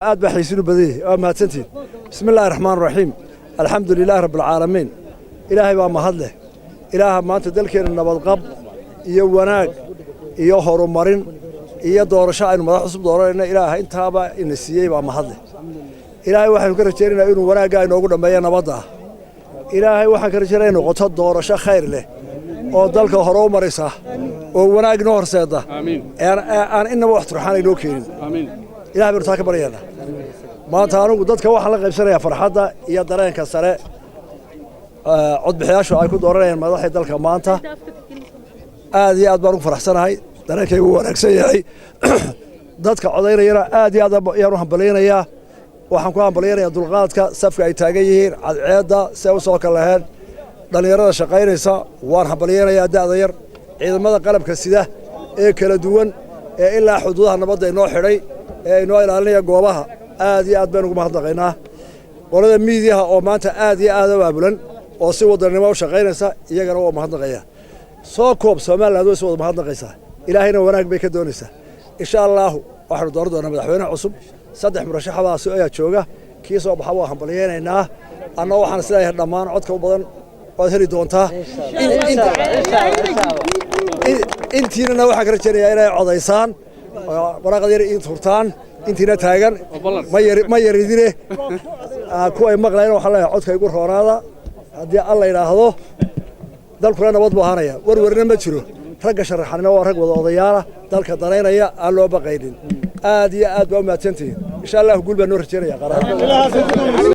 aad baa xiisin u badiyay oo mahadsantiin bismillaahir rahmaanir rahiim alxamdulilaahi rabbil caalamiin ilaahay baa mahad leh ilaaha maanta dalkeena nabad qab iyo wanaag iyo horumarin iyo doorasho aynu madax cusub dooranayna ilaahay intaaba in siiyay baa mahad leh ilaahay waxaanu ka rajaynaynaa inuu wanaaga inoogu dhameeyo nabadda ilaahay waxaan ka rajaynaynaa inuu qoto doorasho khayr leh oo dalka hore u maraysa oo wanaag noo horseeda amiin aan inaba wax turxaan inoo keenin amiin ilaahay baa taaka barayana maanta anigu dadka waxaan la qaybsanayaa farxadda iyo dareenka sare codbixiyaashu ay ku dooranayaan madaxda dalka maanta aad iyo aad baan ugu faraxsanahay dareenkaygu wanaagsan yahay dadka codaynayana aad iyo aad ayaan u hambaleynayaa waxaan ku hambaleynayaa dulqaadka safka ay taagan yihiin cadceedda si ay u soo kala laheen dhallinyarada shaqaynaysa waan hambaleynayaa da'da yar ciidamada qalabka sida ee kala duwan ee ilaa xuduudaha nabadda inoo xidhay ee inoo ilaalinaya goobaha aad iyo aad baan ugu mahadnaqaynaa qolada miidiyaha oo maanta aad iyo aad u aabulan oo si wadannimo u shaqaynaysa iyagana waa mahadnaqaya soo koob Soomaaliland way soo wada mahadnaqaysaa ilaahayna wanaag bay ka doonaysaa insha Allah waxaanu dooran doonaa madaxweyne cusub saddex murashaxabaas ayaa jooga kii soo baxa waa hambalyeynaa anna waxaan isleeyahay dhammaan codka u badan waad heli doontaa intiina waxaan ka rajaynayaa inay codaysaan waraaqada yar in turtaan intiina taagan ma yaridine kuwa ay maqlayeen waxa la codka igu roonaada haddii alla yiraahdo dalkuna nabad buu ahaanaya warwarna ma jiro ragga sharaxanina waa rag wada odayaala dalka dareynaya aan loo baqaynin aad iyo aad baa u mahadsantihiin insha Allah guul baan noo rajaynayaa qaran